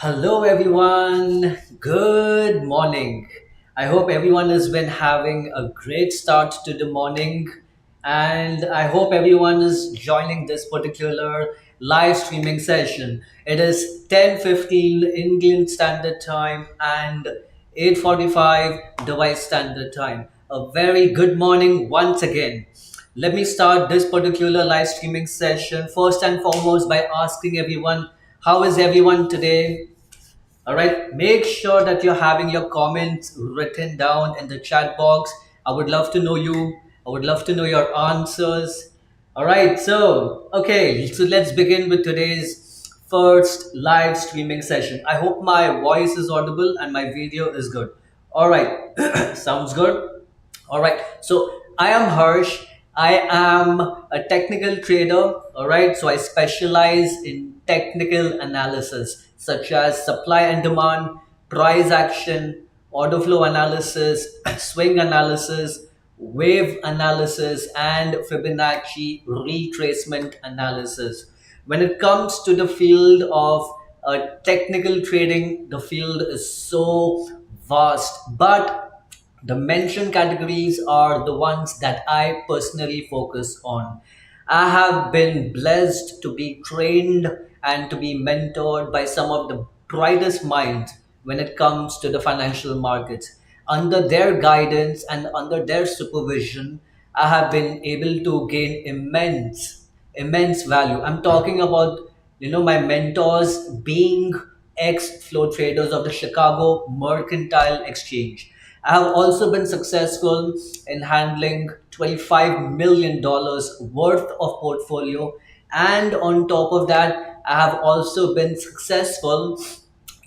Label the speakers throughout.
Speaker 1: Hello, everyone. Good morning. I hope everyone has been having a great start to the morning, and I hope everyone is joining this particular live streaming session. It is 10:15 Indian Standard Time and 8:45 Dubai Standard Time. A very good morning once again. Let me start this particular live streaming session first and foremost by asking everyone, how is everyone today? All right, make sure that you're having your comments written down in the chat box. I would love to know you. I would love to know your answers. All right, so let's begin with today's first live streaming session. I hope my voice is audible and my video is good. All right, sounds good. All right. So I am Harsh. I am a technical trader. All right. So I specialize in technical analysis such as supply and demand, price action, order flow analysis, swing analysis, wave analysis, and Fibonacci retracement analysis. When it comes to the field of technical trading, the field is so vast, but the mentioned categories are the ones that I personally focus on. I have been blessed to be trained and to be mentored by some of the brightest minds when it comes to the financial markets. Under their guidance and under their supervision, I have been able to gain immense value. I'm talking about, my mentors being ex flow traders of the Chicago Mercantile Exchange. I have also been successful in handling $25 million dollars worth of portfolio. And on top of that, I have also been successful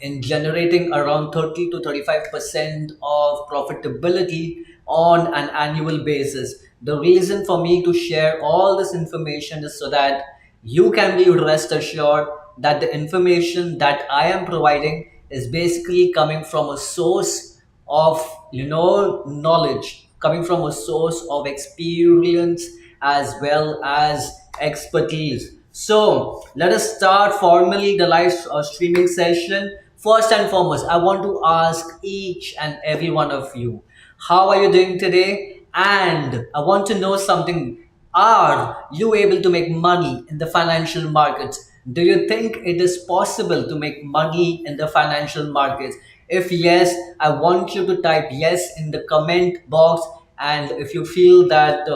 Speaker 1: in generating around 30 to 35% of profitability on an annual basis. The reason for me to share all this information is so that you can be rest assured that the information that I am providing is basically coming from a source of knowledge, coming from a source of experience as well as expertise. So let us start formally the live streaming session. First and foremost, I want to ask each and every one of you, how are you doing today? And I want to know something. Are you able to make money in the financial markets? Do you think it is possible to make money in the financial markets? If yes, I want you to type yes in the comment box. And if you feel that,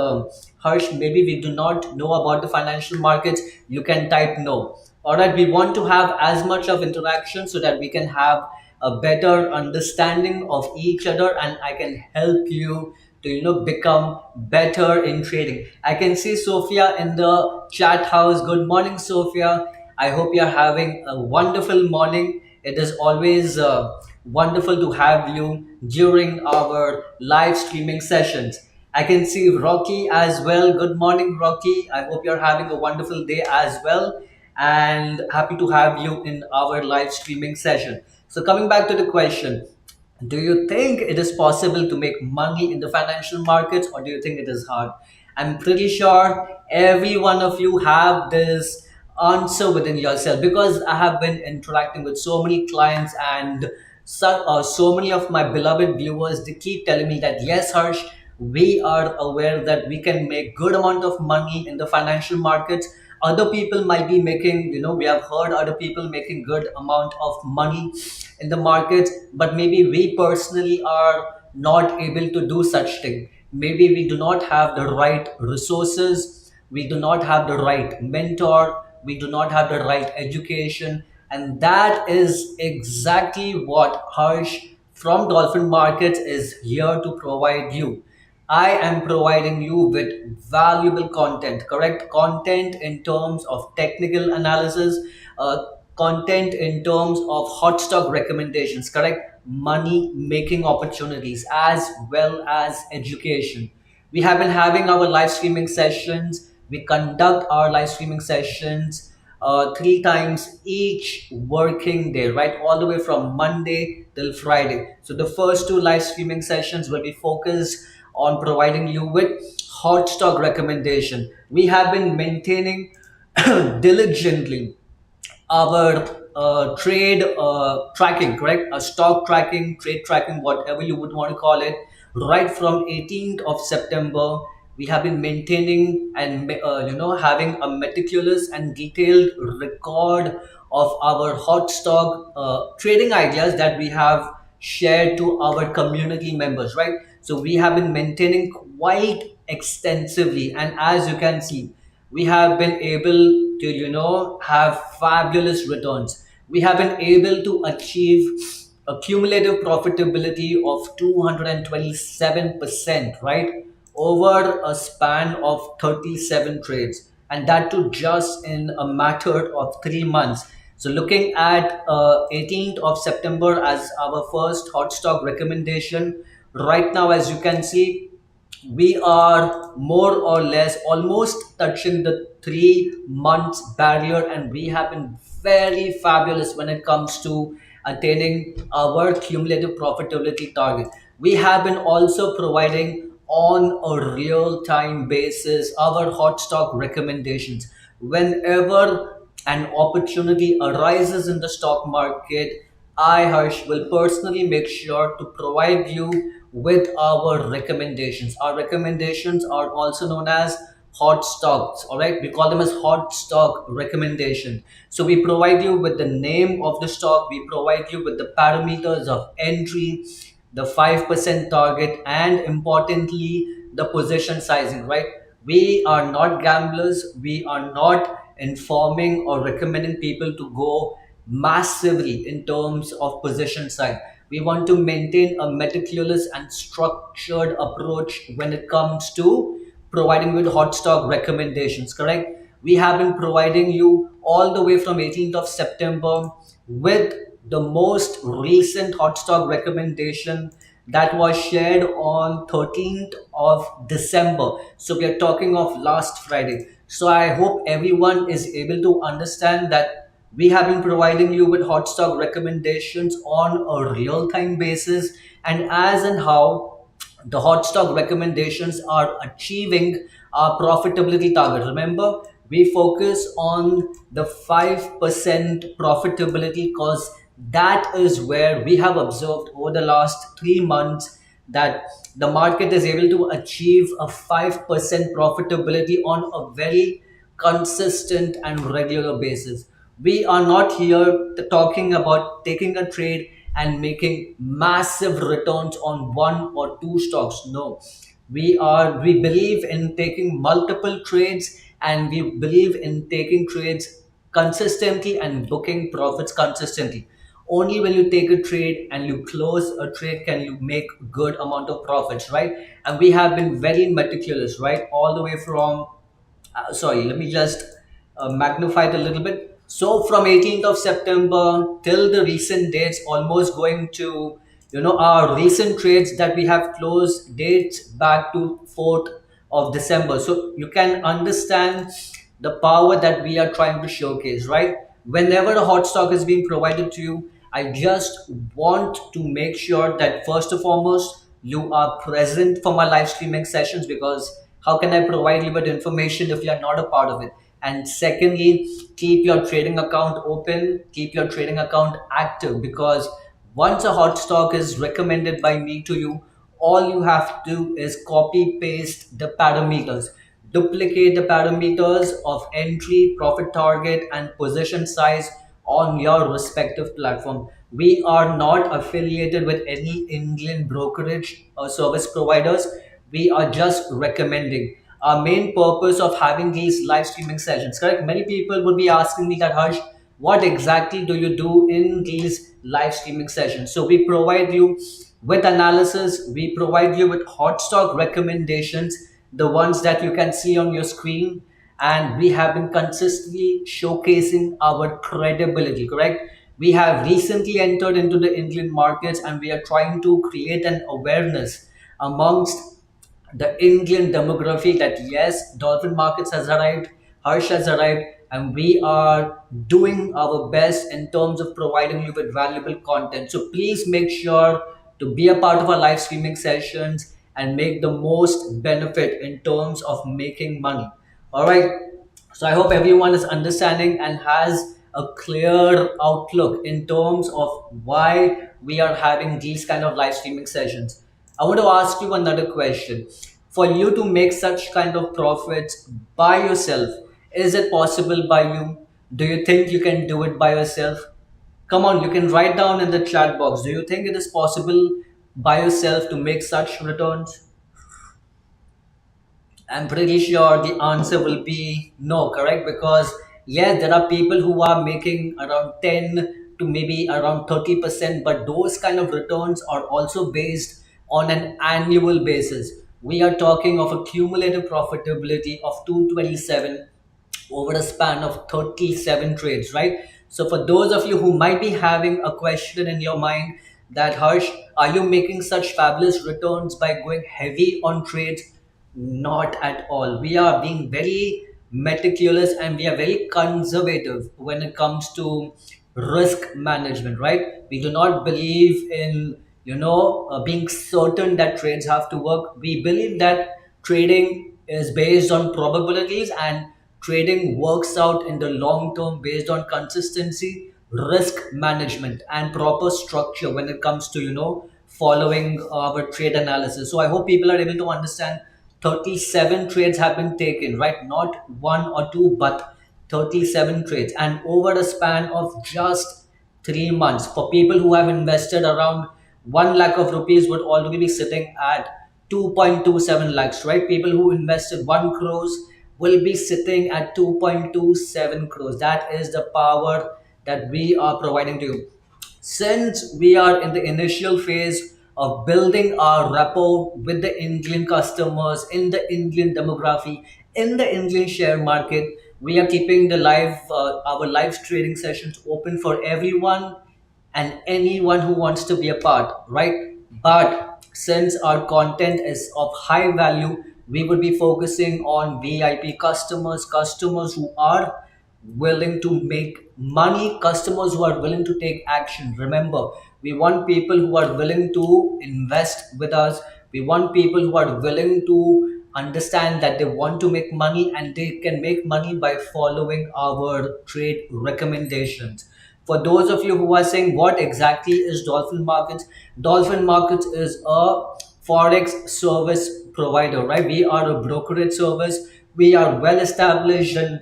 Speaker 1: Harsh, maybe we do not know about the financial markets, you can type no. All right, we want to have as much of interaction so that we can have a better understanding of each other, and I can help you to become better in trading. I can see Sophia in the chat house. Good morning, Sophia. I hope you're having a wonderful morning. It is always wonderful to have you during our live streaming sessions. I can see Rocky as well. Good morning, Rocky. I hope you're having a wonderful day as well, and happy to have you in our live streaming session. So, coming back to the question, do you think it is possible to make money in the financial markets, or do you think it is hard? I'm pretty sure every one of you have this answer within yourself, because I have been interacting with so many clients, and so many of my beloved viewers, they keep telling me that yes, Harsh, we are aware that we can make good amount of money in the financial markets. Other people might be making, we have heard other people making good amount of money in the markets, but maybe we personally are not able to do such thing. Maybe we do not have the right resources, we do not have the right mentor, we do not have the right education, and that is exactly what Harsh from Dolphin Markets is here to provide you. I am providing you with valuable content, correct? Content in terms of technical analysis, content in terms of hot stock recommendations, correct? Money making opportunities as well as education. We have been having our live streaming sessions. We conduct our live streaming sessions three times each working day, right? All the way from Monday till Friday. So the first two live streaming sessions will be focused on providing you with hot stock recommendation. We have been maintaining diligently our trade tracking, correct? A stock tracking, trade tracking, whatever you would want to call it. Right from 18th of September, we have been maintaining and having a meticulous and detailed record of our hot stock trading ideas that we have shared to our community members, right? So we have been maintaining quite extensively, and as you can see, we have been able to have fabulous returns. We have been able to achieve a cumulative profitability of 227%, right, over a span of 37 trades, and that too just in a matter of 3 months. So looking at 18th of September as our first hot stock recommendation, right now as you can see, we are more or less almost touching the 3 months barrier, and we have been very fabulous when it comes to attaining our cumulative profitability target. We have been also providing on a real time basis our hot stock recommendations whenever an opportunity arises in the stock market. I, Harsh, will personally make sure to provide you with our recommendations. Our recommendations are also known as hot stocks. All right, we call them as hot stock recommendation. So we provide you with the name of the stock, we provide you with the parameters of entry, the 5% target, and importantly, the position sizing, right? We are not gamblers. We are not informing or recommending people to go massively in terms of position size. We want to maintain a meticulous and structured approach when it comes to providing with hot stock recommendations, correct? We have been providing you all the way from 18th of September with the most recent hot stock recommendation that was shared on 13th of December. So we are talking of last Friday. So I hope everyone is able to understand that we have been providing you with hot stock recommendations on a real time basis, and as and how the hot stock recommendations are achieving our profitability target. Remember, we focus on the 5% profitability because that is where we have observed over the last 3 months that the market is able to achieve a 5% profitability on a very consistent and regular basis. We are not here talking about taking a trade and making massive returns on one or two stocks. No, we believe in taking multiple trades, and we believe in taking trades consistently and booking profits consistently. Only when you take a trade and you close a trade can you make good amount of profits, right? And we have been very meticulous, right, all the way from sorry, let me just magnify it a little bit. So from 18th of September till the recent dates, almost going to, our recent trades that we have closed dates back to 4th of December. So you can understand the power that we are trying to showcase, right? Whenever a hot stock is being provided to you, I just want to make sure that first and foremost, you are present for my live streaming sessions, because how can I provide you with information if you are not a part of it? And secondly, keep your trading account open, keep your trading account active, because once a hot stock is recommended by me to you, all you have to do is copy paste the parameters, duplicate the parameters of entry, profit target, and position size on your respective platform. We are not affiliated with any Indian brokerage or service providers. We are just recommending. Our main purpose of having these live streaming sessions, correct? Many people would be asking me that, Harsh, what exactly do you do in these live streaming sessions? So we provide you with analysis, we provide you with hot stock recommendations, the ones that you can see on your screen, and we have been consistently showcasing our credibility, correct? We have recently entered into the Indian markets, and we are trying to create an awareness amongst the Indian demography that yes, dolphin markets has arrived, Harsh has arrived, and we are doing our best in terms of providing you with valuable content. So please make sure to be a part of our live streaming sessions and make the most benefit in terms of making money. All right. So I hope everyone is understanding and has a clear outlook in terms of why we are having these kind of live streaming sessions. I want to ask you another question. For you to make such kind of profits by yourself, is it possible by you? Do you think you can do it by yourself? Come on, you can write down in the chat box. Do you think it is possible by yourself to make such returns? I'm pretty sure the answer will be no, correct? Because yes, there are people who are making around 10 to maybe around 30%, but those kind of returns are also based on an annual basis. We are talking of a cumulative profitability of 227 over a span of 37 trades, right? So for those of you who might be having a question in your mind that Harsh, are you making such fabulous returns by going heavy on trades? Not at all. We are being very meticulous and we are very conservative when it comes to risk management, right? We do not believe in, being certain that trades have to work. We believe that trading is based on probabilities and trading works out in the long term based on consistency, risk management, and proper structure when it comes to, following our trade analysis. So I hope people are able to understand 37 trades have been taken, right? Not one or two, but 37 trades. And over a span of just 3 months, for people who have invested around 1 lakh of rupees would already be sitting at 2.27 lakhs, right? People who invested 1 crores will be sitting at 2.27 crores. That is the power that we are providing to you. Since we are in the initial phase of building our rapport with the Indian customers, in the Indian demography, in the Indian share market, we are keeping our live trading sessions open for everyone and anyone who wants to be a part, right? But since our content is of high value, we would be focusing on VIP customers, customers who are willing to make money, customers who are willing to take action. Remember, we want people who are willing to invest with us. We want people who are willing to understand that they want to make money and they can make money by following our trade recommendations. For those of you who are saying what exactly is Dolphin Markets, Dolphin Markets is a forex service provider, right? We are a brokerage service. We are well established in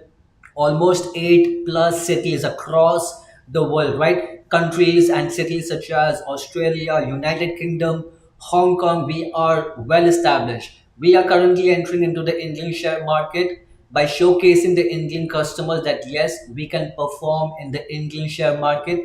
Speaker 1: almost 8+ cities across the world, right? Countries and cities such as Australia, United Kingdom, Hong Kong, we are well established. We are currently entering into the Indian share market by showcasing the Indian customers that yes, we can perform in the Indian share market.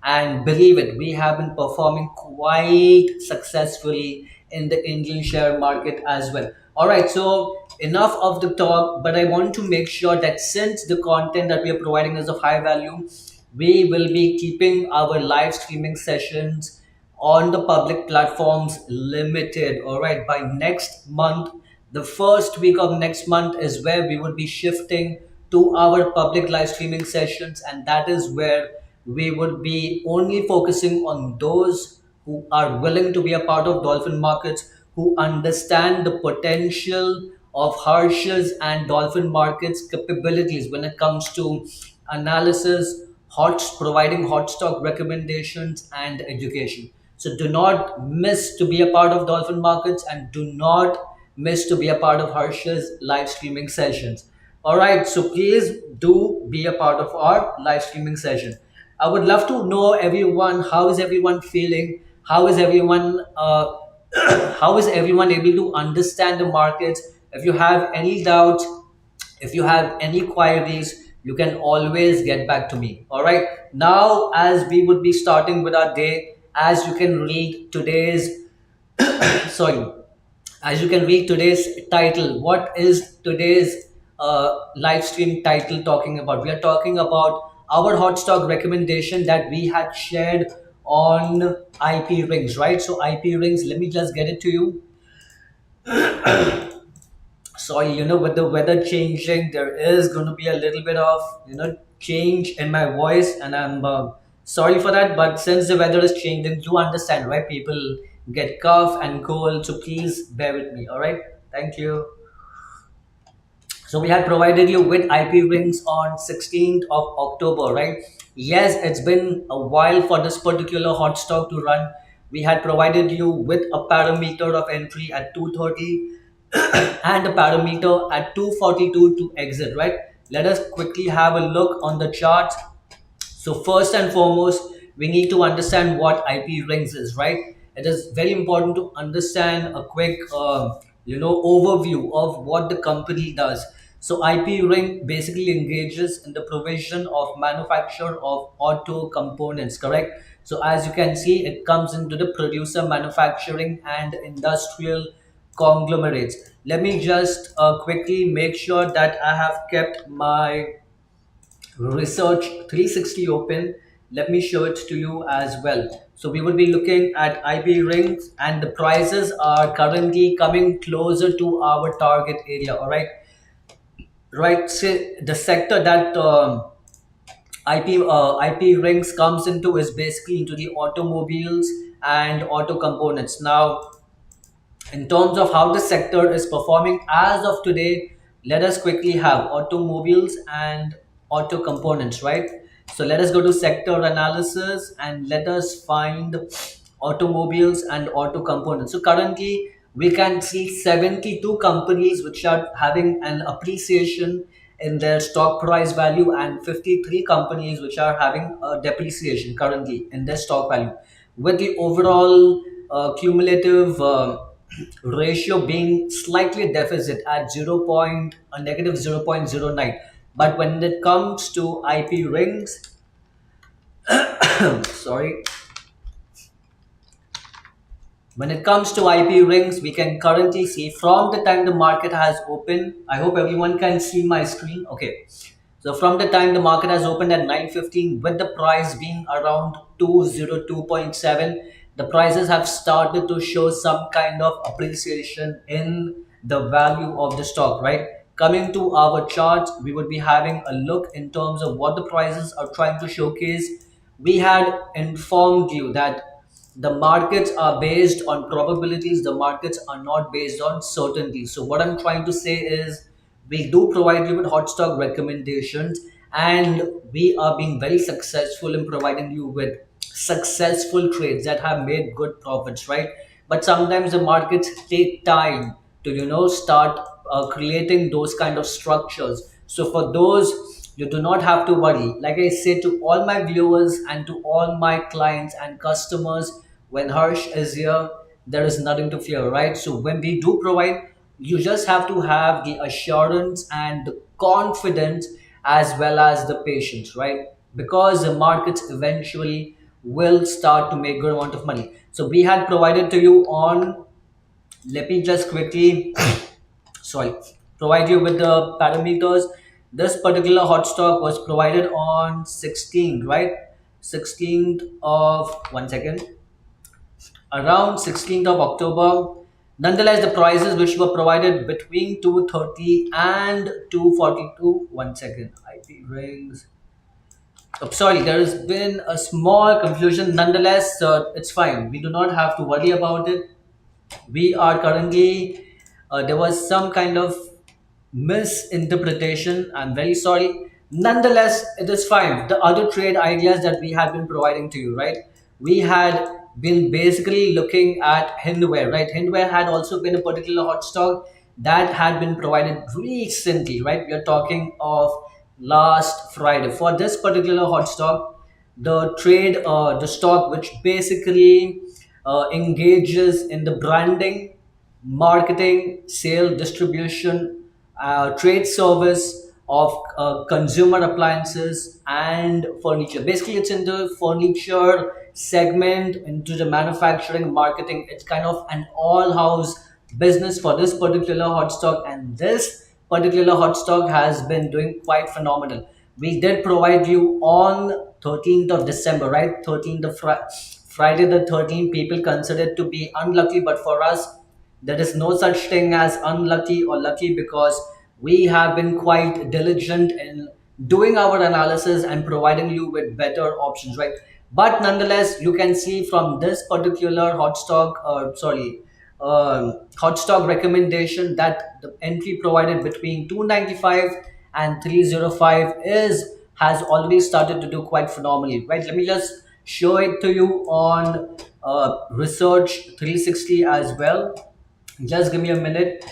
Speaker 1: And believe it, we have been performing quite successfully in the Indian share market as well. All right, so enough of the talk, but I want to make sure that since the content that we are providing is of high value, we will be keeping our live streaming sessions on the public platforms limited. All right, by next month, the first week of next month is where we would be shifting to our public live streaming sessions, and that is where we would be only focusing on those who are willing to be a part of Dolphin Markets, who understand the potential of Harsh's and Dolphin Markets capabilities when it comes to analysis, providing hot stock recommendations, and education. So do not miss to be a part of Dolphin Markets and do not miss to be a part of Harsh's live streaming sessions. All right, so please do be a part of our live streaming session. I would love to know everyone, how is everyone feeling? How is everyone how is everyone able to understand the markets? If you have any doubts, if you have any queries, you can always get back to me. All right. Now, as we would be starting with our day, as you can read today's, sorry, as you can read today's title, what is today's live stream title talking about? We are talking about our hot stock recommendation that we had shared on IP rings, right? So IP rings, let me just get it to you. Sorry, with the weather changing, there is going to be a little bit of change in my voice, and I'm sorry for that. But since the weather is changing, you understand, right? People get cough and cold, so please bear with me. All right, thank you. So we had provided you with IP rings on 16th of October, right? Yes, it's been a while for this particular hot stock to run. We had provided you with a parameter of entry at 230 and a parameter at 242 to exit, right? Let us quickly have a look on the chart. So first and foremost, we need to understand what IP rings is, right? It is very important to understand a quick, overview of what the company does. So IP ring basically engages in the provision of manufacture of auto components, correct? So as you can see, it comes into the producer manufacturing and industrial conglomerates. Let me just quickly make sure that I have kept my research 360 open. Let me show it to you as well. So we would be looking at IP rings, and the prices are currently coming closer to our target area. All right, right. So the sector that IP rings comes into is basically into the automobiles and auto components. Now, in terms of how the sector is performing as of today, let us quickly have automobiles and auto components, right? So let us go to sector analysis and let us find automobiles and auto components. So currently we can see 72 companies which are having an appreciation in their stock price value, and 53 companies which are having a depreciation currently in their stock value, with the overall cumulative ratio being slightly deficit at 0. A negative 0.09. But when it comes to IP rings, sorry, when it comes to IP rings, we can currently see from the time the market has opened. I hope everyone can see my screen. Okay. So from the time the market has opened at 9:15, with the price being around 202.7, the prices have started to show some kind of appreciation in the value of the stock, right? Coming to our charts, we would be having a look in terms of what the prices are trying to showcase. We had informed you that the markets are based on probabilities, the markets are not based on certainty. So what I'm trying to say is, we do provide you with hot stock recommendations, and we are being very successful in providing you with successful trades that have made good profits, right? But sometimes the markets take time to start creating those kind of structures. So for those, you do not have to worry. Like I say to all my viewers and to all my clients and customers, when Harsh is here, there is nothing to fear, right? So when we do provide, you just have to have the assurance and the confidence as well as the patience, right? Because the markets eventually will start to make good amount of money. So we had provided to you on, let me just quickly sorry, provide you with the parameters. This particular hot stock was provided on 16th, right? 16th of, one second, around 16th of October. Nonetheless, the prices which were provided between 230 and 242. One second, IP rings. Oh, sorry, there has been a small confusion. Nonetheless, it's fine. We do not have to worry about it. We are currently, there was some kind of misinterpretation. I'm very sorry. Nonetheless, it is fine. The other trade ideas that we had been providing to you, right? We had been basically looking at Hindware, right? Hindware had also been a particular hot stock that had been provided recently, right? We are talking of last Friday. For this particular hot stock, the stock which basically engages in the branding, marketing, sale, distribution, trade service of consumer appliances and furniture. Basically, it's in the furniture segment, into the manufacturing, marketing. It's kind of an all-house business for this particular hot stock, and this particular hot stock has been doing quite phenomenal. We did provide you on 13th of December, right? 13th of Friday the 13th. People consider it to be unlucky, but for us, there is no such thing as unlucky or lucky, because we have been quite diligent in doing our analysis and providing you with better options, right? But nonetheless, you can see from this particular hot stock, sorry, hot stock recommendation that the entry provided between 295 and 305 is has already started to do quite phenomenally, right? Let me just show it to you on research 360 as well. Just give me a minute.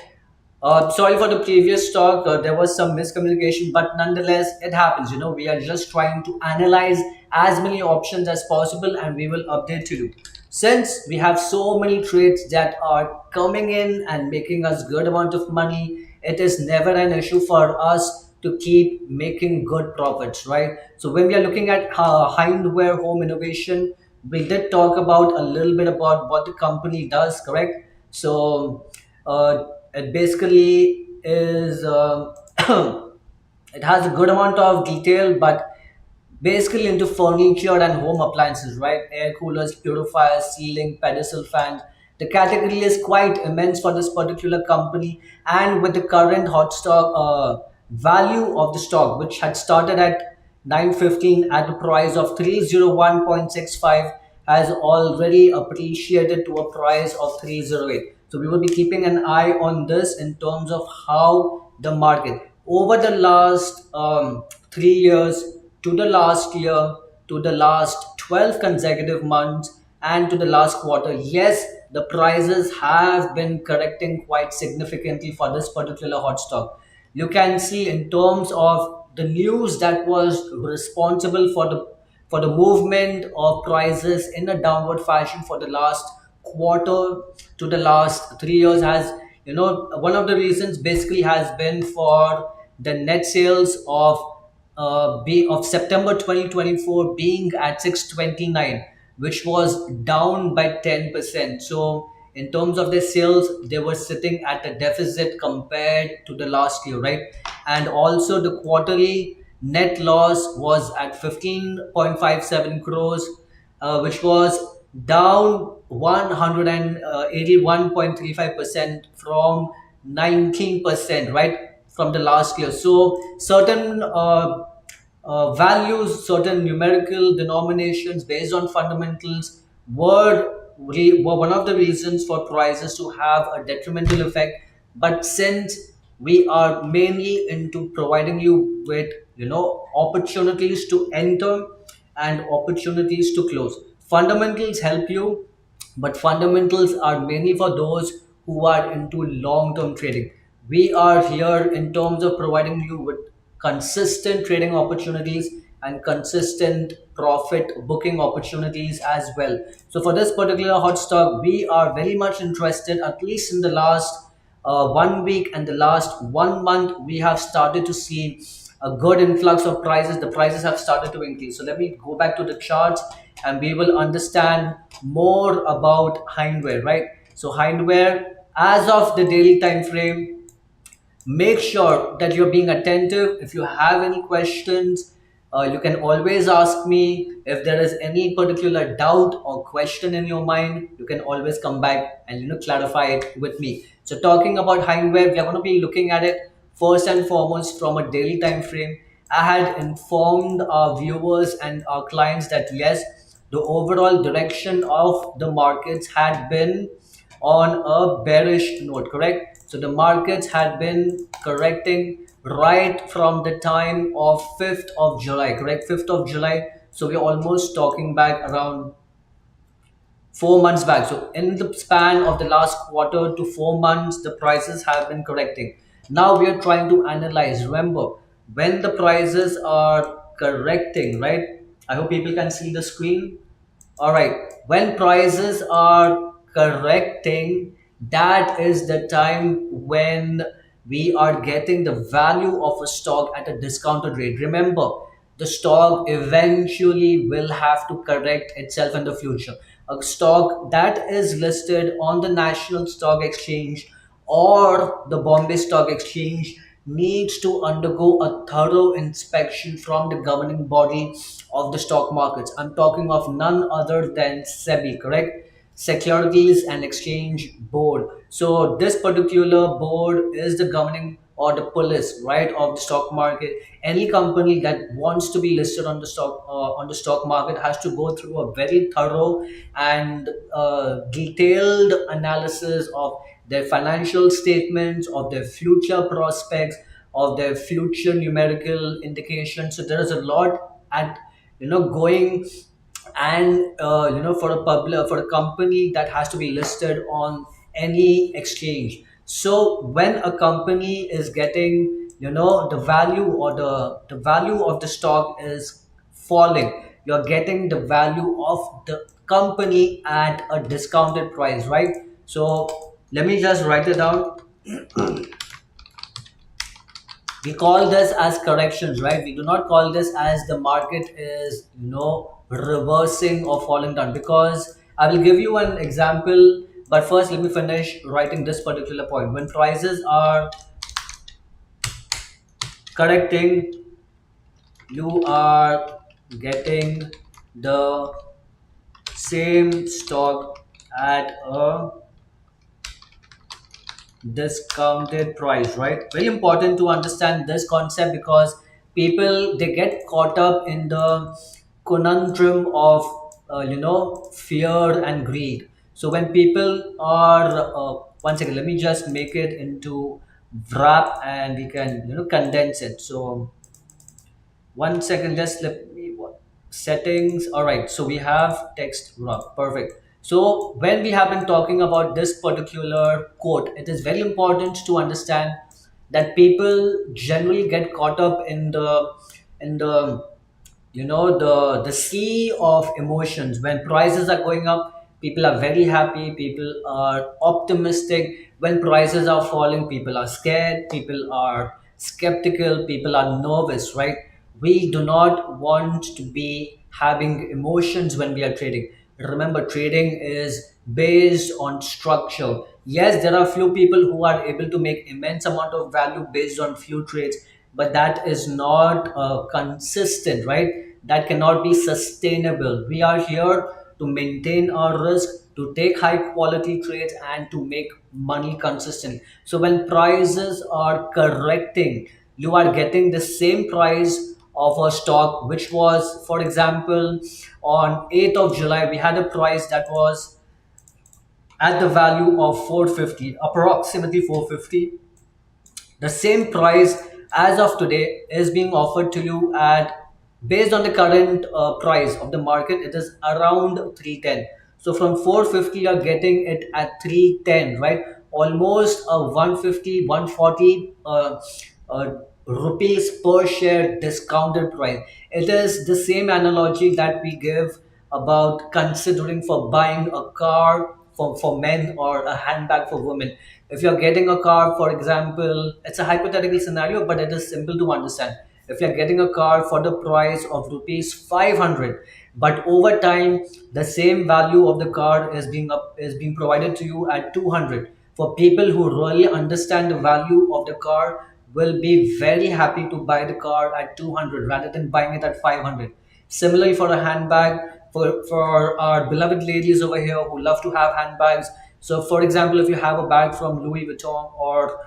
Speaker 1: Sorry for the previous talk. There was some miscommunication, but nonetheless, it happens. We are just trying to analyze as many options as possible, and we will update to you. Since we have so many trades that are coming in and making us good amount of money, it is never an issue for us to keep making good profits, right? So when we are looking at Hindware Home Innovation, we did talk about a little bit about what the company does, correct? So it basically is it has a good amount of detail, but basically into furniture and home appliances, right? Air coolers, purifiers, ceiling, pedestal fans. The category is quite immense for this particular company, and with the current hot stock value of the stock, which had started at 915 at a price of 301.65, has already appreciated to a price of 308. So we will be keeping an eye on this in terms of how the market over the last 3 years, to the last year, to the last 12 consecutive months, and to the last quarter. Yes, the prices have been correcting quite significantly for this particular hot stock. You can see in terms of the news that was responsible for the movement of prices in a downward fashion for the last quarter to the last 3 years, has one of the reasons basically has been for the net sales of September 2024 being at 629, which was down by 10%. So in terms of their sales, they were sitting at a deficit compared to the last year, right? And also the quarterly net loss was at 15.57 crores, which was down 181.35% from 19%, right, from the last year. So certain values, certain numerical denominations based on fundamentals were one of the reasons for prices to have a detrimental effect. But since we are mainly into providing you with opportunities to enter and opportunities to close, fundamentals help you, but fundamentals are mainly for those who are into long term trading. We are here in terms of providing you with consistent trading opportunities and consistent profit booking opportunities as well. So for this particular hot stock, we are very much interested. At least in the last 1 week and the last 1 month, we have started to see a good influx of prices. The prices have started to increase. So let me go back to the charts and we will understand more about Hindware, right? So Hindware, as of the daily time frame, make sure that you're being attentive. If you have any questions, you can always ask me. If there is any particular doubt or question in your mind, you can always come back and clarify it with me. So talking about Hindware, we are going to be looking at it first and foremost from a daily time frame. I had informed our viewers and our clients that yes, the overall direction of the markets had been on a bearish note, correct? So the markets had been correcting right from the time of 5th of July, correct? 5th of July. So we're almost talking back around 4 months back. So in the span of the last quarter to 4 months, the prices have been correcting. Now we are trying to analyze. Remember, when the prices are correcting, right? I hope people can see the screen. All right. When prices are correcting, that is the time when we are getting the value of a stock at a discounted rate. Remember, the stock eventually will have to correct itself in the future. A stock that is listed on the National Stock Exchange or the Bombay Stock Exchange needs to undergo a thorough inspection from the governing body of the stock markets. I'm talking of none other than SEBI, correct? Securities and Exchange Board. So this particular board is the governing or the police, right, of the stock market. Any company that wants to be listed on the stock market has to go through a very thorough and detailed analysis of their financial statements, of their future prospects, of their future numerical indications. So there is a lot at going, and for a public, for a company that has to be listed on any exchange. So when a company is getting, the value, or the value of the stock is falling, you're getting the value of the company at a discounted price, right? So let me just write it down. We call this as corrections, right? We do not call this as the market is, reversing or falling down, because I will give you an example. But first, let me finish writing this particular point. When prices are correcting, you are getting the same stock at a discounted price, right? Very important to understand this concept, because people, they get caught up in the conundrum of fear and greed. So when people are one second, let me just make it into wrap and we can condense it. So one second, just let me what settings. All right, so we have text wrap. Perfect. So when we have been talking about this particular quote, it is very important to understand that people generally get caught up in the the sea of emotions. When prices are going up, people are very happy, people are optimistic. When prices are falling, people are scared, people are skeptical, people are nervous, right? We do not want to be having emotions when we are trading. Remember, trading is based on structure. Yes, there are few people who are able to make immense amount of value based on few trades, but that is not consistent, right? That cannot be sustainable. We are here to maintain our risk, to take high quality trades, and to make money consistently. So when prices are correcting, you are getting the same price of a stock which was, for example, on 8th of July, we had a price that was at the value of 450, approximately 450. The same price as of today is being offered to you at, based on the current price of the market, it is around 310. So from 450 you're getting it at 310, right? Almost a 150, 140 rupees per share discounted price. It is the same analogy that we give about considering for buying a car for men or a handbag for women. If you're getting a car, for example, it's a hypothetical scenario, but it is simple to understand. If you're getting a car for the price of rupees 500, but over time the same value of the car is being provided to you at 200, for people who really understand the value of the car, will be very happy to buy the car at 200 rather than buying it at 500. Similarly, for a handbag, for our beloved ladies over here who love to have handbags. So, for example, if you have a bag from Louis Vuitton or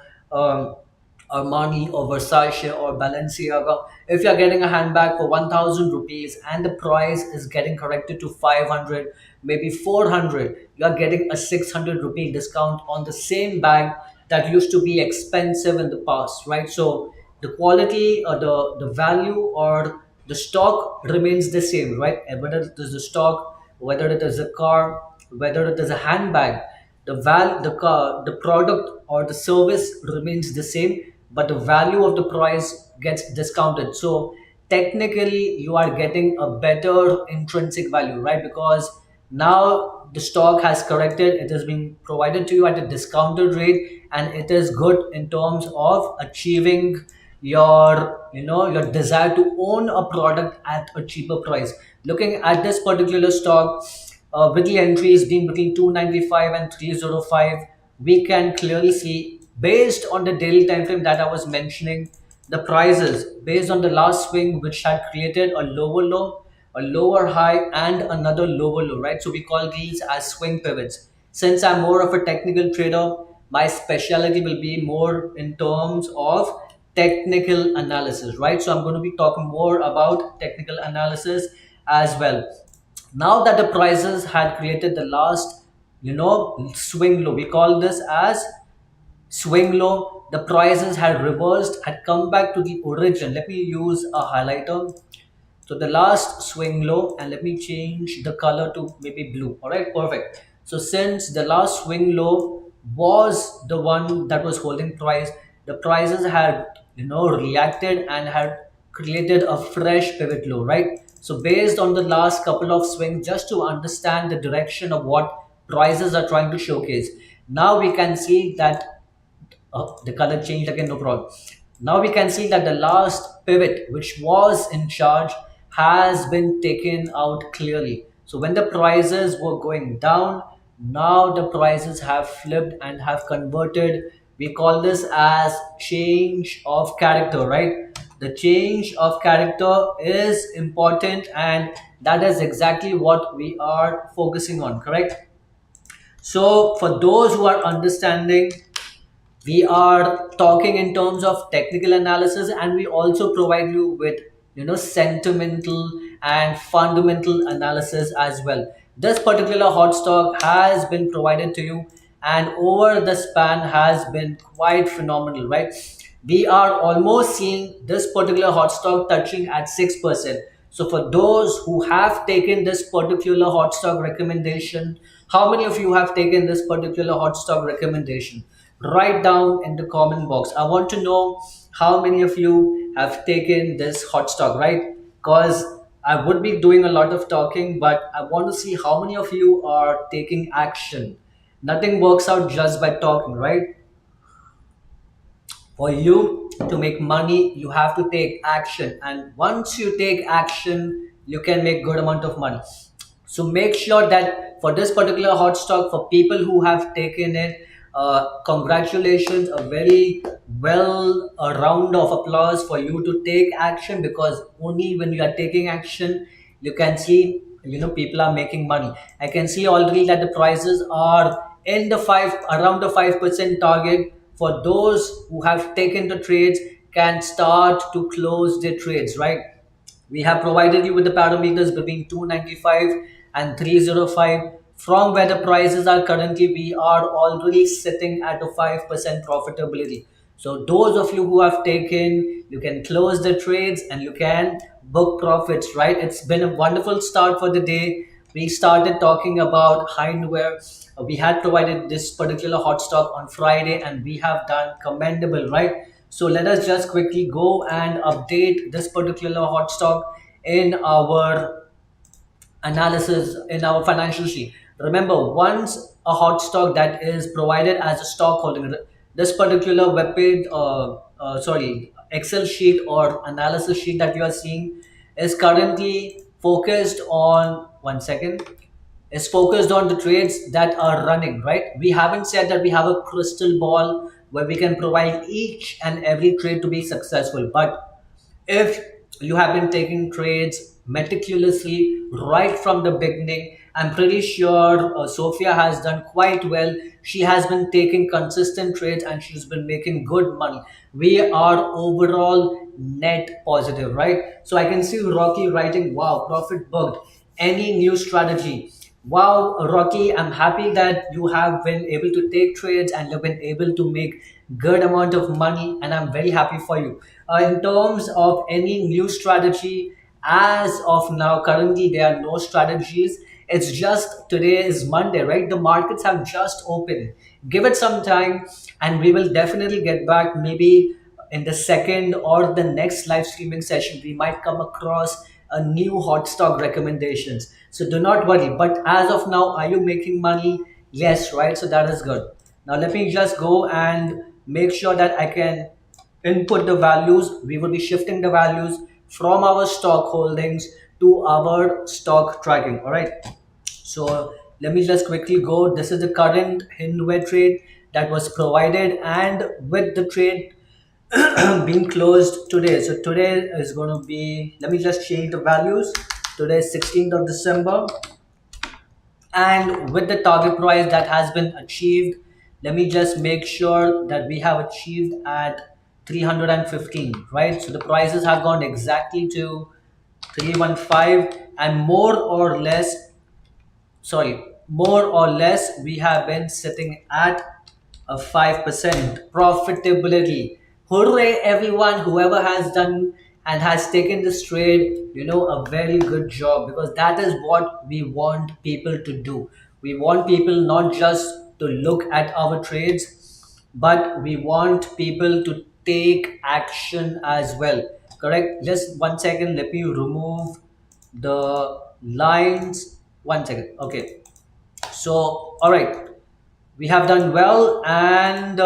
Speaker 1: Armani or Versace or Balenciaga, if you're getting a handbag for 1000 rupees and the price is getting corrected to 500, maybe 400, you're getting a 600 rupee discount on the same bag that used to be expensive in the past, right? So the quality or the value or the stock remains the same, right? And whether it is a stock, whether it is a car, whether it is a handbag, the car, the product or the service remains the same, but the value of the price gets discounted. So technically you are getting a better intrinsic value, right? Because now the stock has corrected, it is being provided to you at a discounted rate, and it is good in terms of achieving your desire to own a product at a cheaper price. Looking at this particular stock, with the entries being between 295 and 305, we can clearly see, based on the daily time frame that I was mentioning, the prices based on the last swing which had created a lower low, a lower high, and another lower low, right? So we call these as swing pivots. Since I'm more of a technical trader, my specialty will be more in terms of technical analysis, right? So I'm going to be talking more about technical analysis as well. Now that the prices had created the last, swing low, we call this as swing low. The prices had reversed, had come back to the origin. Let me use a highlighter. So the last swing low, and let me change the color to maybe blue. All right, perfect. So since the last swing low was the one that was holding price, the prices had, reacted and had created a fresh pivot low, right? So based on the last couple of swings, just to understand the direction of what prices are trying to showcase, now we can see that the color changed again, no problem. Now we can see that the last pivot, which was in charge, has been taken out clearly. So when the prices were going down, now the prices have flipped and have converted. We call this as change of character, right? The change of character is important, and that is exactly what we are focusing on, correct? So for those who are understanding, we are talking in terms of technical analysis, and we also provide you with, sentimental and fundamental analysis as well. This particular hot stock has been provided to you, and over the span has been quite phenomenal, right? We are almost seeing this particular hot stock touching at 6%. So for those who have taken this particular hot stock recommendation, how many of you have taken this particular hot stock recommendation? Write down in the comment box. I want to know how many of you have taken this hot stock, right? Because I would be doing a lot of talking, but I want to see how many of you are taking action. Nothing works out just by talking, right? For you to make money, you have to take action, and once you take action, you can make good amount of money. So make sure that for this particular hot stock, for people who have taken it, congratulations, a very well a round of applause for you to take action, because only when you are taking action, you can see, people are making money. I can see already that the prices are in the five, around the 5% target. For those who have taken the trades, can start to close their trades, right? We have provided you with the parameters between 295 and 305. From where the prices are currently, we are already sitting at a 5% profitability. So those of you who have taken, you can close the trades and you can book profits, right? It's been a wonderful start for the day. We started talking about hindware. We had provided this particular hot stock on Friday, and we have done commendable, right? So let us just quickly go and update this particular hot stock in our analysis, in our financial sheet. Remember, once a hot stock that is provided as a stock holding, this particular web page, Excel sheet or analysis sheet that you are seeing is currently focused on, one second, is focused on the trades that are running, right? We haven't said that we have a crystal ball where we can provide each and every trade to be successful. But if you have been taking trades meticulously right from the beginning, I'm pretty sure Sophia has done quite well. She has been taking consistent trades and she's been making good money. We are overall net positive, right? So I can see Rocky writing, wow, profit booked. Any new strategy? Wow, Rocky, I'm happy that you have been able to take trades and you've been able to make good amount of money, and I'm very happy for you. In terms of any new strategy, as of now, currently there are no strategies. It's just today is Monday, right? The markets have just opened. Give it some time, and we will definitely get back. Maybe in the second or the next live streaming session, we might come across a new hot stock recommendations. So do not worry. But as of now, are you making money? Yes, right? So that is good. Now let me just go and make sure that I can input the values. We will be shifting the values from our stock holdings to our stock tracking. All right. So let me just quickly go. This is the current Hindware trade that was provided, and with the trade being closed today. So today is going to be, let me just change the values. Today is 16th of December, and with the target price that has been achieved, Let me just make sure that we have achieved at 315, right? So the prices have gone exactly to 315, and more or less, we have been sitting at a 5% profitability. Hooray, everyone, whoever has done and has taken this trade, a very good job, because that is what we want people to do. We want people not just to look at our trades, but we want people to take action as well. Correct? Just 1 second, let me remove the lines. 1 second. Okay. So, all right, we have done well. And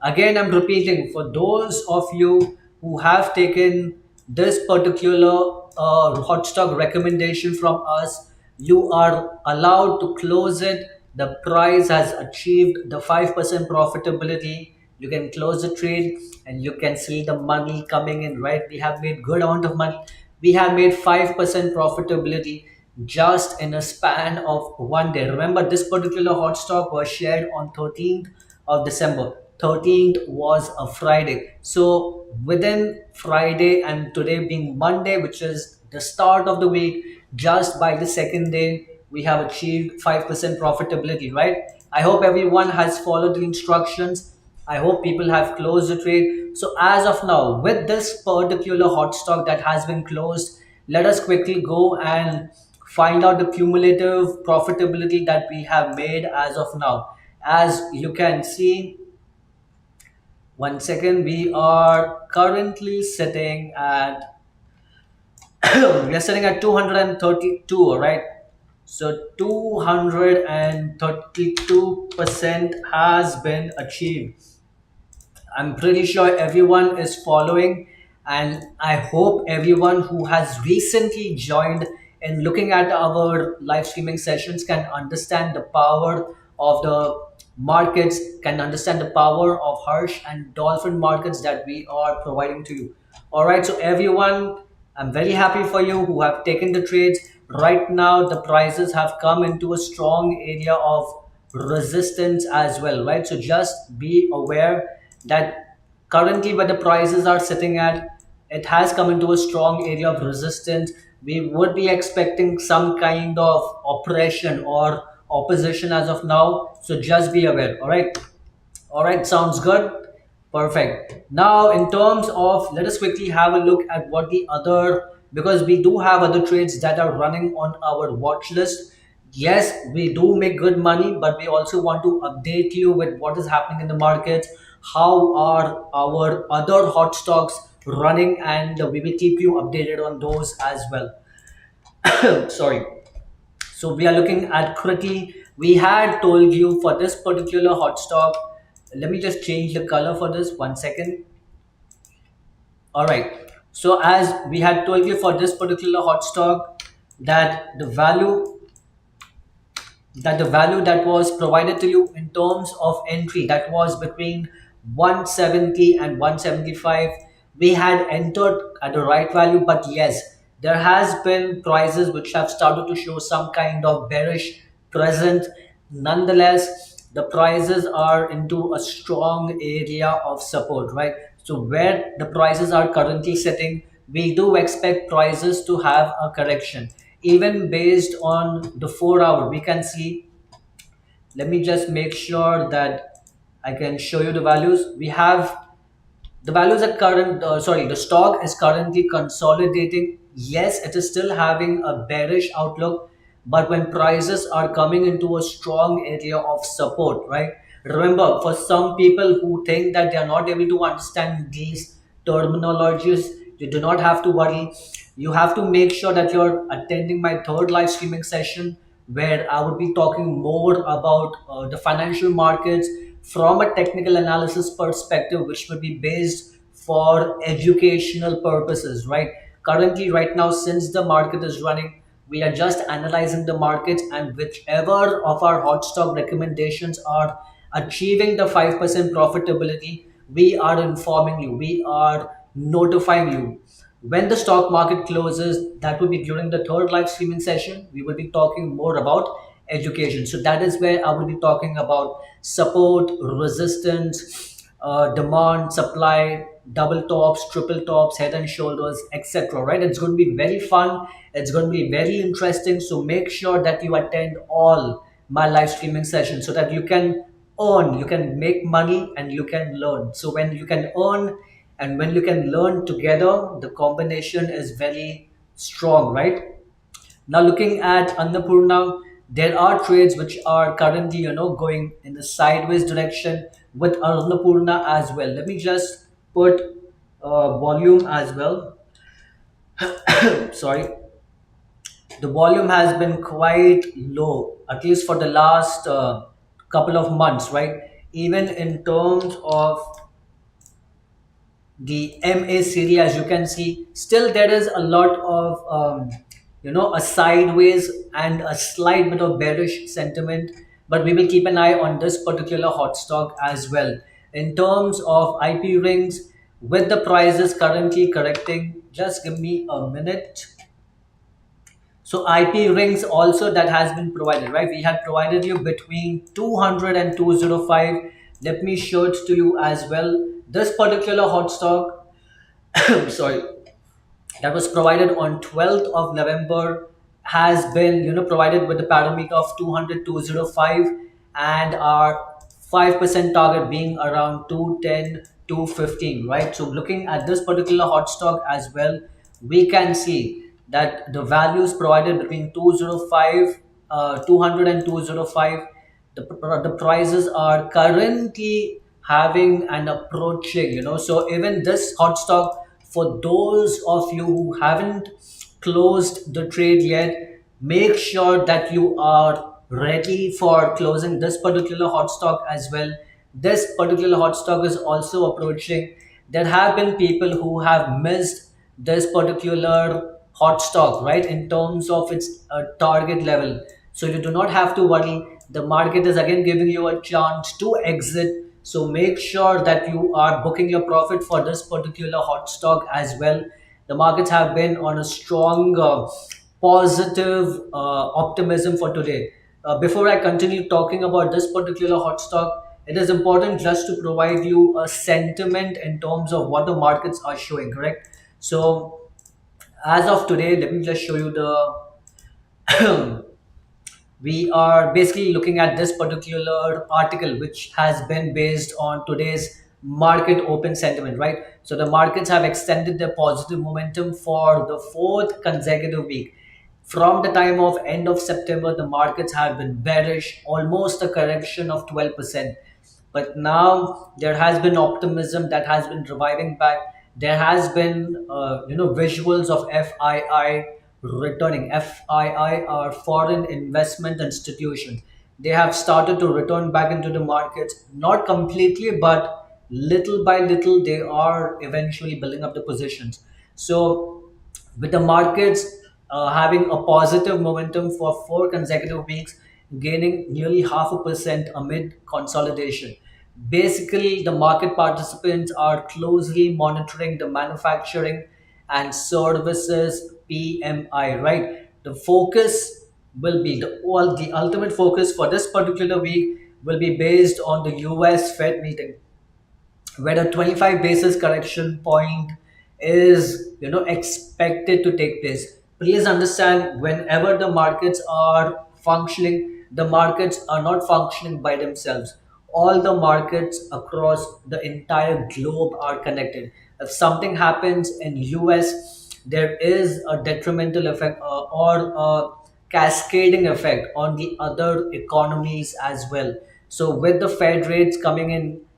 Speaker 1: again, I'm repeating, for those of you who have taken this particular hot stock recommendation from us, you are allowed to close it. The price has achieved the 5% profitability. You can close the trade and you can see the money coming in, right? We have made good amount of money. We have made 5% profitability just in a span of 1 day. Remember, this particular hot stock was shared on 13th of December. 13th was a Friday. So within Friday and today being Monday, which is the start of the week, just by the second day, we have achieved 5% profitability, right? I hope everyone has followed the instructions. I hope people have closed the trade. So as of now, with this particular hot stock that has been closed, let us quickly go and find out the cumulative profitability that we have made as of now. As you can see, 1 second, we are currently sitting at we are sitting at 232, all right? So 232% has been achieved. I'm pretty sure everyone is following, and I hope everyone who has recently joined and looking at our live streaming sessions can understand the power of the markets, can understand the power of Harsh and Dolphin markets that we are providing to you. All right, so everyone, I'm very happy for you who have taken the trades. Right now, the prices have come into a strong area of resistance as well, right? So just be aware that currently where the prices are sitting at, it has come into a strong area of resistance. We would be expecting some kind of oppression or opposition as of now. So just be aware. All right, sounds good. Perfect. Now, in terms of, let us quickly have a look at what the other, because we do have other trades that are running on our watch list. Yes, we do make good money, but we also want to update you with what is happening in the markets. How are our other hot stocks running, and we will keep you updated on those as well. Sorry. So we are looking at quickly. We had told you for this particular hot stock. Let me just change the color for this. 1 second. All right. So as we had told you for this particular hot stock, that the value that was provided to you in terms of entry, that was between 170 and 175, we had entered at the right value. But yes, there has been prices which have started to show some kind of bearish present. Nonetheless, the prices are into a strong area of support, right? So where the prices are currently sitting, we do expect prices to have a correction. Even based on the 4 hour, we can see, let me just make sure that I can show you the values. We have the values at current, the stock is currently consolidating. Yes, it is still having a bearish outlook, but when prices are coming into a strong area of support, right? Remember, for some people who think that they are not able to understand these terminologies, you do not have to worry. You have to make sure that you're attending my third live streaming session, where I would be talking more about the financial markets from a technical analysis perspective, which would be based for educational purposes, right? Currently, right now, since the market is running, we are just analyzing the markets, and whichever of our hot stock recommendations are achieving the 5% profitability, we are informing you, we are notifying you. When the stock market closes, that will be during the third live streaming session. We will be talking more about education. So that is where I will be talking about support, resistance, demand, supply, double tops, triple tops, head and shoulders, etc. Right? It's going to be very fun. It's going to be very interesting. So make sure that you attend all my live streaming sessions so that you can earn, you can make money, and you can learn. So when you can earn and when you can learn together, the combination is very strong, right? Now looking at Annapurna, there are trades which are currently, going in the sideways direction with Annapurna as well. Let me just put volume as well. Sorry, the volume has been quite low, at least for the last couple of months, right? Even in terms of the MA series, as you can see, still there is a lot of a sideways and a slight bit of bearish sentiment, but we will keep an eye on this particular hot stock as well. In terms of IP rings, with the prices currently correcting, just give me a minute. So IP rings also that has been provided, right? We had provided you between 200 and 205. Let me show it to you as well. This particular hot stock, sorry, that was provided on 12th of November has been provided with the parameter of 200 205, and our 5% target being around 210 215, right? So looking at this particular hot stock as well, we can see that the values provided between 205 200 and 205, the prices are currently having an approaching, so even this hot stock, for those of you who haven't closed the trade yet, make sure that you are ready for closing this particular hot stock as well. This particular hot stock is also approaching. There have been people who have missed this particular hot stock, right, in terms of its target level. So you do not have to worry. The market is again giving you a chance to exit. So make sure that you are booking your profit for this particular hot stock as well. The markets have been on a strong positive optimism for today. Before I continue talking about this particular hot stock, it is important just to provide you a sentiment in terms of what the markets are showing, correct? So as of today, let me just show you the we are basically looking at this particular article which has been based on today's market open sentiment, right? So the markets have extended their positive momentum for the fourth consecutive week. From the time of end of September, the markets have been bearish, almost a correction of 12%. But now there has been optimism that has been reviving back. There has been visuals of FII returning. FII are foreign investment institutions. They have started to return back into the markets, not completely, but little by little they are eventually building up the positions. So with the markets having a positive momentum for 4 consecutive weeks, gaining nearly 0.5% amid consolidation. Basically, the market participants are closely monitoring the manufacturing and services PMI, right? The focus will be the ultimate focus for this particular week will be based on the US Fed meeting, where a 25 basis correction point is expected to take place. Please understand, whenever the markets are functioning, the markets are not functioning by themselves. All the markets across the entire globe are connected. If something happens in US, there is a detrimental effect or a cascading effect on the other economies as well. So with the Fed rates coming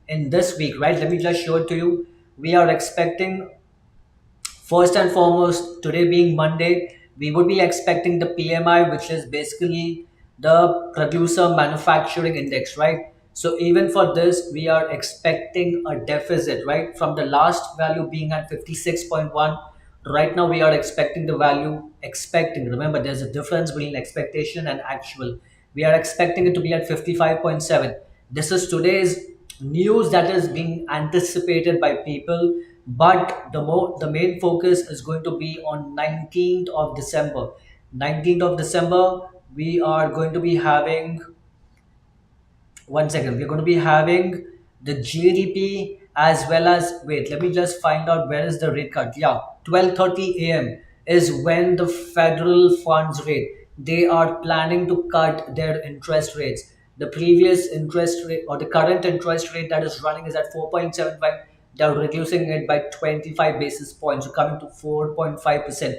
Speaker 1: in this week, right? Let me just show it to you. We are expecting, first and foremost, today being Monday, we would be expecting the PMI, which is basically the producer manufacturing index, right? So even for this, we are expecting a deficit, right? From the last value being at 56.1, right now we are expecting the value, remember, there's a difference between expectation and actual. We are expecting it to be at 55.7. This is today's news that is being anticipated by people, but the main focus is going to be on 19th of December. 19th of December, we are going to be having, one second, we're going to be having the GDP as well as, wait, let me just find out where is the rate cut. Yeah, 12:30 a.m. is when the federal funds rate, they are planning to cut their interest rates. The previous interest rate or the current interest rate that is running is at 4.75. They're reducing it by 25 basis points, so coming to 4.5%.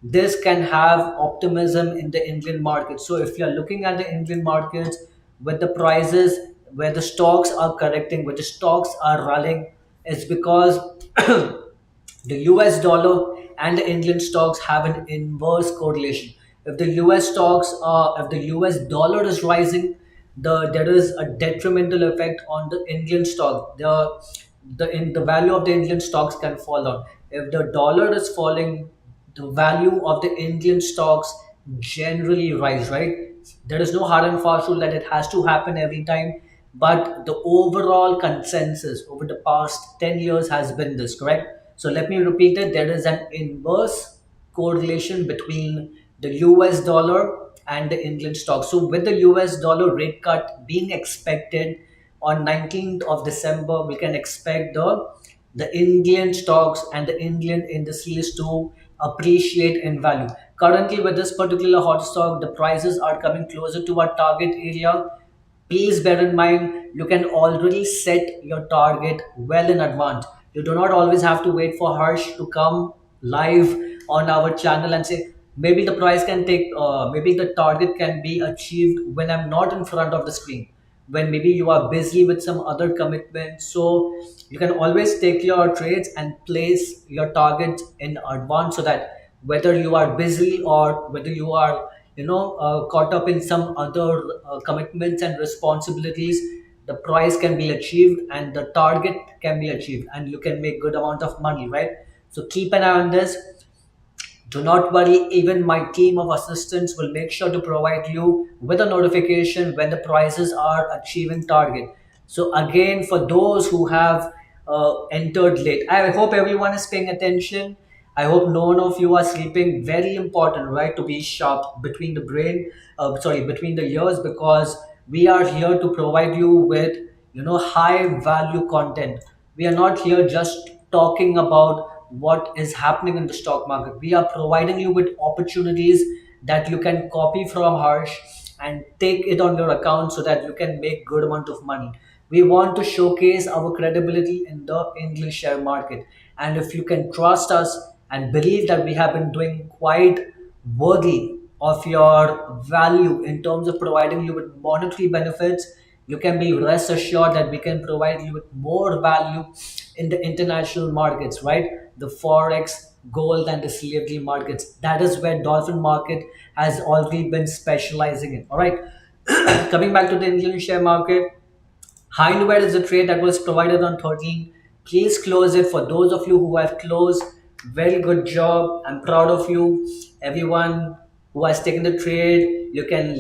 Speaker 1: This can have optimism in the Indian market. So if you're looking at the Indian markets with the prices where the stocks are correcting, where the stocks are rallying, it's because the US dollar and the Indian stocks have an inverse correlation. If the US stocks if the US dollar is rising, there is a detrimental effect on the Indian stock. The value of the Indian stocks can fall down. If the dollar is falling, the value of the Indian stocks generally rise, right? There is no hard and fast rule that it has to happen every time, but the overall consensus over the past 10 years has been this, correct? So let me repeat it. There is an inverse correlation between the US dollar and the Indian stock. So with the US dollar rate cut being expected on 19th of December, we can expect the Indian stocks and the Indian indices to appreciate in value. Currently, with this particular hot stock, the prices are coming closer to our target area. Please bear in mind, you can already set your target well in advance. You do not always have to wait for Harsh to come live on our channel and say, maybe the price can take, maybe the target can be achieved when I'm not in front of the screen, when maybe you are busy with some other commitment. So you can always take your trades and place your targets in advance, so that whether you are busy or whether you are caught up in some other commitments and responsibilities, the price can be achieved and the target can be achieved and you can make good amount of money, right? So keep an eye on this. Do not worry, even my team of assistants will make sure to provide you with a notification when the prices are achieving target. So again, for those who have entered late, I hope everyone is paying attention. I hope none of you are sleeping. Very important, right? To be sharp between the brain, between the ears, because we are here to provide you with high value content. We are not here just talking about what is happening in the stock market. We are providing you with opportunities that you can copy from Harsh and take it on your account so that you can make good amount of money. We want to showcase our credibility in the English share market. And if you can trust us and believe that we have been doing quite worthy of your value in terms of providing you with monetary benefits, you can be rest assured that we can provide you with more value in the international markets, right? The forex, gold, and the CFD markets. That is where Dolphin Market has already been specializing in. All right. Coming back to the Indian share market, Hindware is a trade that was provided on 13. Please close it. For those of you who have closed, very good job. I'm proud of you. Everyone who has taken the trade, you can,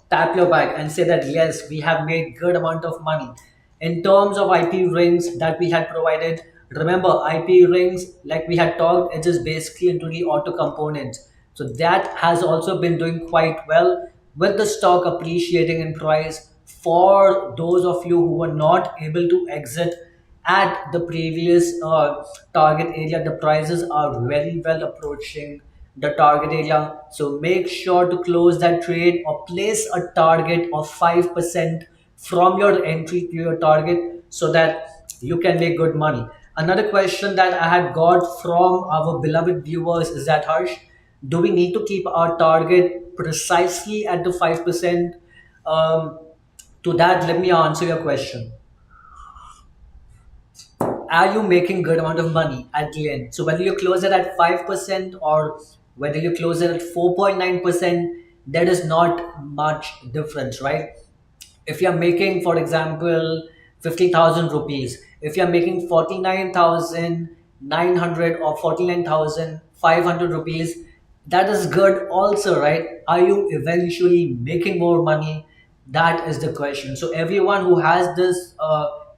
Speaker 1: tap your back and say that, yes, we have made good amount of money. In terms of IP rings that we had provided, remember IP rings, like we had talked, it is basically into the auto components. So that has also been doing quite well with the stock appreciating in price. For those of you who were not able to exit at the previous target area, the prices are very well approaching the target area. So make sure to close that trade or place a target of 5% from your entry to your target so that you can make good money. Another question that I had got from our beloved viewers is that, Harsh, do we need to keep our target precisely at the 5%? Um, to that, let me answer your question. Are you making good amount of money at the end? So whether you close it at 5% or whether you close it at 4.9%, there is not much difference, right? If you're making, for example, 50,000 rupees, if you're making 49,900 or 49,500 rupees, that is good also, right? Are you eventually making more money? That is the question. So everyone who has this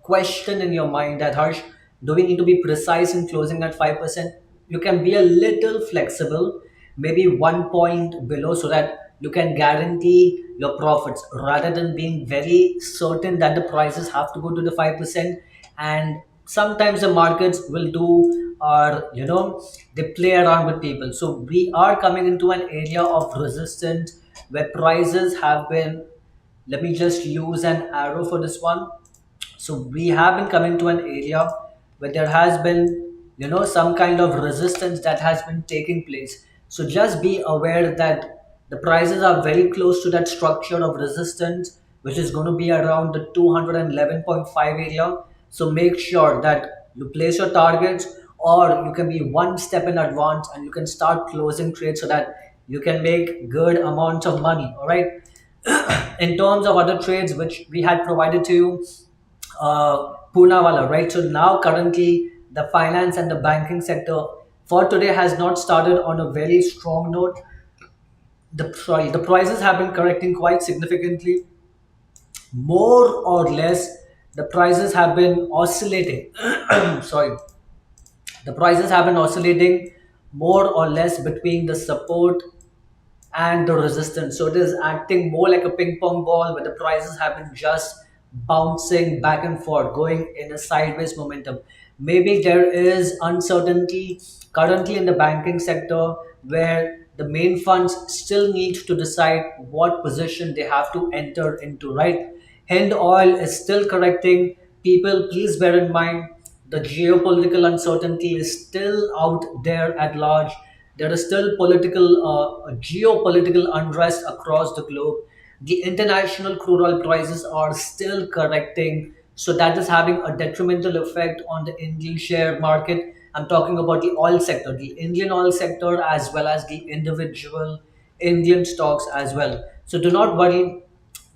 Speaker 1: question in your mind that, Harsh, do we need to be precise in closing at 5%? You can be a little flexible, maybe 1 point below, so that you can guarantee your profits rather than being very certain that the prices have to go to the 5%. And sometimes the markets will do, or they play around with people. So we are coming into an area of resistance where prices have been, let me just use an arrow for this one. So we have been coming to an area where there has been, some kind of resistance that has been taking place. So just be aware that the prices are very close to that structure of resistance, which is going to be around the 211.5 area. So make sure that you place your targets, or you can be one step in advance and you can start closing trades so that you can make good amounts of money. All right. In terms of other trades which we had provided to you, Poonawalla, right? So now currently the finance and the banking sector for today has not started on a very strong note. The prices have been correcting quite significantly. More or less, the prices have been oscillating. Sorry, the prices have been oscillating more or less between the support and the resistance. So it is acting more like a ping pong ball where the prices have been just bouncing back and forth, going in a sideways momentum. Maybe there is uncertainty currently in the banking sector where the main funds still need to decide what position they have to enter into, right? Hind oil is still correcting. People, please bear in mind the geopolitical uncertainty is still out there at large. There is still geopolitical unrest across the globe. The international crude oil prices are still correcting, so that is having a detrimental effect on the Indian share market. I'm talking about the oil sector, the Indian oil sector, as well as the individual Indian stocks as well. So do not worry,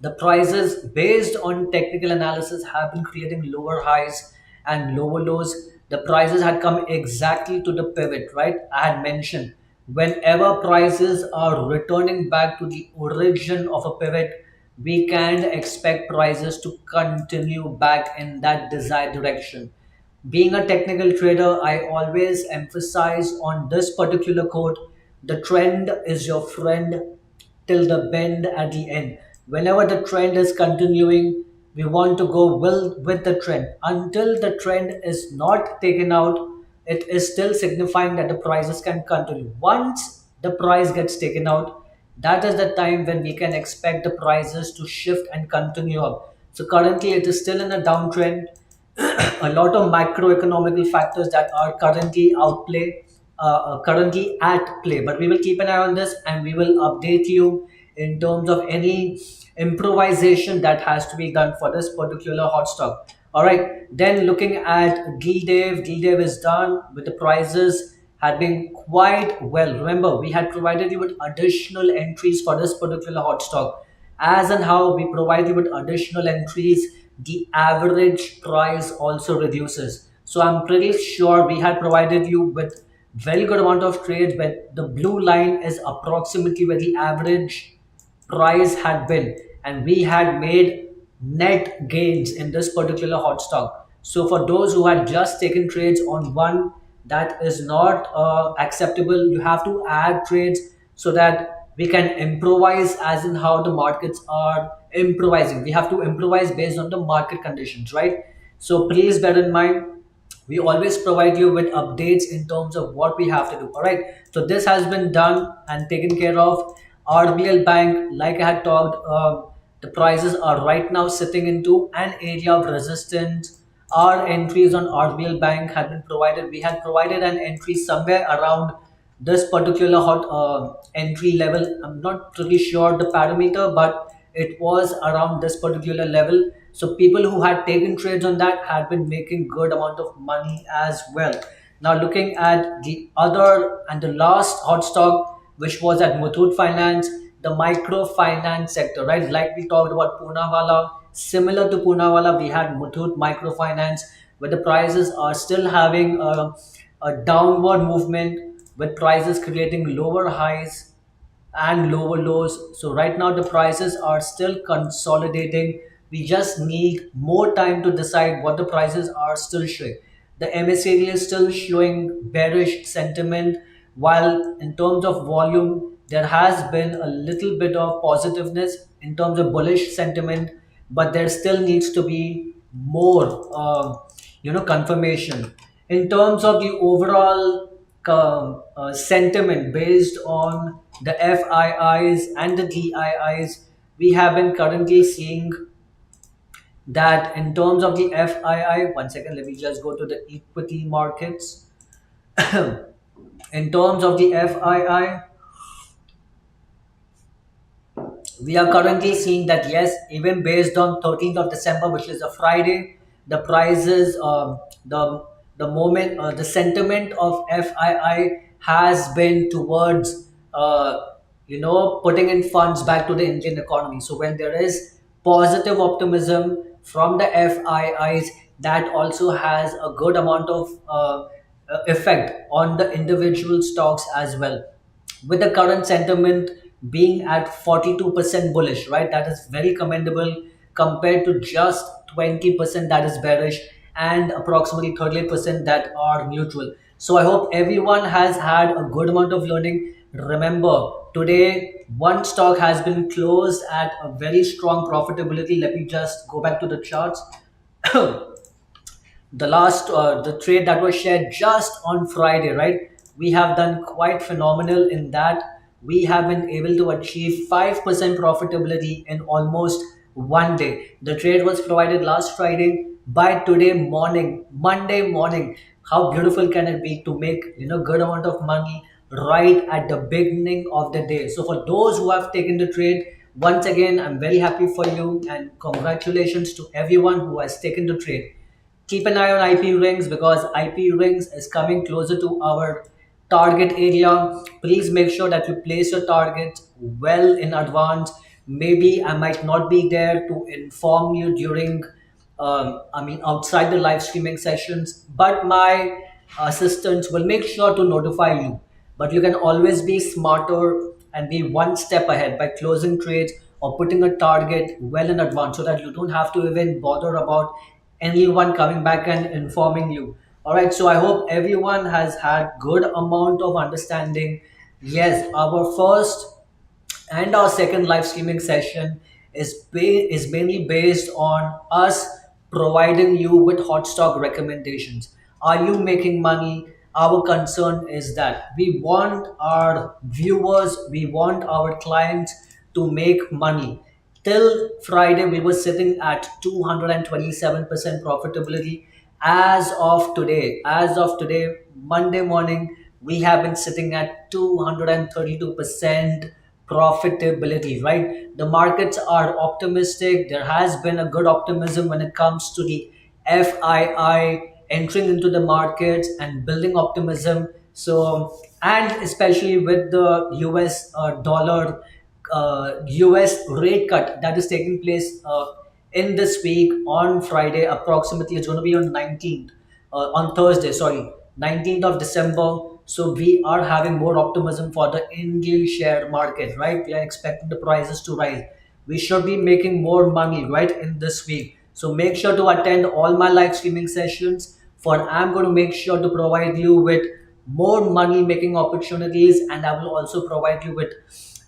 Speaker 1: the prices based on technical analysis have been creating lower highs and lower lows. The prices had come exactly to the pivot, right? I had mentioned whenever prices are returning back to the origin of a pivot, we can expect prices to continue back in that desired direction. Being a technical trader, I always emphasize on this particular quote: the trend is your friend till the bend at the end. Whenever the trend is continuing, we want to go well with the trend. Until the trend is not taken out, it is still signifying that the prices can continue. Once the price gets taken out, that is the time when we can expect the prices to shift and continue up. So currently it is still in a downtrend. A lot of macroeconomical factors that are currently at play. But we will keep an eye on this and we will update you in terms of any improvisation that has to be done for this particular hot stock. All right. Then looking at Gildev is done with the prices had been quite well. Remember, we had provided you with additional entries for this particular hot stock. As and how we provide you with additional entries, the average price also reduces. So I'm pretty sure we had provided you with very good amount of trades where the blue line is approximately where the average price had been, and we had made net gains in this particular hot stock. So for those who had just taken trades on one, that is not acceptable. You have to add trades so that we can improvise as in how the markets are improvising. We have to improvise based on the market conditions, right? So please bear in mind, we always provide you with updates in terms of what we have to do. All right, so this has been done and taken care of. RBL Bank, like I had talked, the prices are right now sitting into an area of resistance. Our entries on RBL Bank had been provided. We had provided an entry somewhere around this particular hot entry level. I'm not really sure the parameter, but it was around this particular level. So people who had taken trades on that had been making good amount of money as well. Now looking at the other and the last hot stock, which was at Muthoot Finance, the microfinance sector, right? Like we talked about Poonawalla, similar to Poonawalla, we had Muthoot Microfinance, where the prices are still having a downward movement, with prices creating lower highs and lower lows. So right now the prices are still consolidating. We just need more time to decide what the prices are still showing. The MSCI is still showing bearish sentiment, while in terms of volume, there has been a little bit of positiveness in terms of bullish sentiment, but there still needs to be more, confirmation in terms of the overall sentiment based on the FIIs and the DIIs. We have been currently seeing that in terms of the FII, one second, let me just go to the equity markets. In terms of the FII, we are currently seeing that yes, even based on 13th of December, which is a Friday, the prices, the moment, the sentiment of FII has been towards, putting in funds back to the Indian economy. So when there is positive optimism from the FIIs, that also has a good amount of effect on the individual stocks as well, with the current sentiment being at 42% bullish, right? That is very commendable compared to just 20% that is bearish and approximately 38% that are neutral. So I hope everyone has had a good amount of learning. Remember, today one stock has been closed at a very strong profitability. Let me just go back to the charts. The trade that was shared just on Friday, right? We have done quite phenomenal in that we have been able to achieve 5% profitability in almost one day. The trade was provided last Friday. By today morning, Monday morning, how beautiful can it be to make good amount of money right at the beginning of the day? So for those who have taken the trade, once again, I'm very happy for you and congratulations to everyone who has taken the trade. Keep an eye on IP rings because IP rings is coming closer to our target area. Please make sure that you place your target well in advance. Maybe I might not be there to inform you during, outside the live streaming sessions, but my assistants will make sure to notify you. But you can always be smarter and be one step ahead by closing trades or putting a target well in advance so that you don't have to even bother about anyone coming back and informing you. All right, so I hope everyone has had good amount of understanding. Yes, our first and our second live streaming session is mainly based on us providing you with hot stock recommendations. Are you making money? Our concern is that we want our viewers, we want our clients to make money. Till Friday, we were sitting at 227% profitability. As of today, Monday morning, we have been sitting at 232% profitability, right? The markets are optimistic. There has been a good optimism when it comes to the FII entering into the markets and building optimism. So, and especially with the US dollar, US rate cut that is taking place in this week on Friday, approximately it's going to be on 19th, on Thursday, sorry, 19th of December. So we are having more optimism for the Indian share market, right? We are expecting the prices to rise. We should be making more money, right, in this week. So make sure to attend all my live streaming sessions. For I'm going to make sure to provide you with more money making opportunities, and I will also provide you with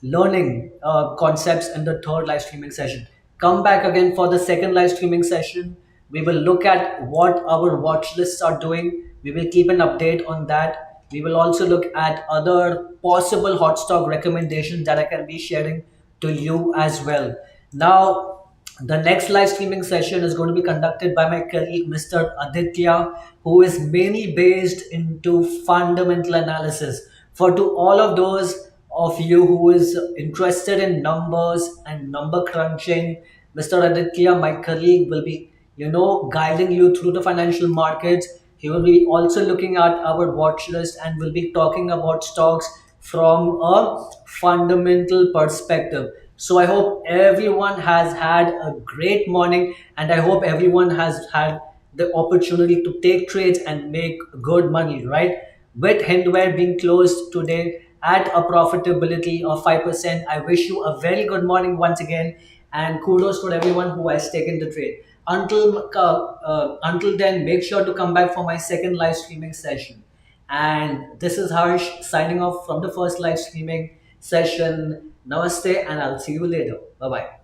Speaker 1: learning concepts in the third live streaming session. Come back again for the second live streaming session. We will look at what our watch lists are doing. We will keep an update on that. We will also look at other possible hot stock recommendations that I can be sharing to you as well. Now, the next live streaming session is going to be conducted by my colleague Mr. Aditya, who is mainly based into fundamental analysis. For to all of those of you who is interested in numbers and number crunching, Mr. Aditya, my colleague, will be guiding you through the financial markets. He will be also looking at our watch list and will be talking about stocks from a fundamental perspective. So I hope everyone has had a great morning and I hope everyone has had the opportunity to take trades and make good money, right? With Hindware being closed today at a profitability of 5%, I wish you a very good morning once again and kudos to everyone who has taken the trade. Until then, make sure to come back for my second live streaming session. And this is Harsh signing off from the first live streaming. session. Namaste, and I'll see you later. Bye bye.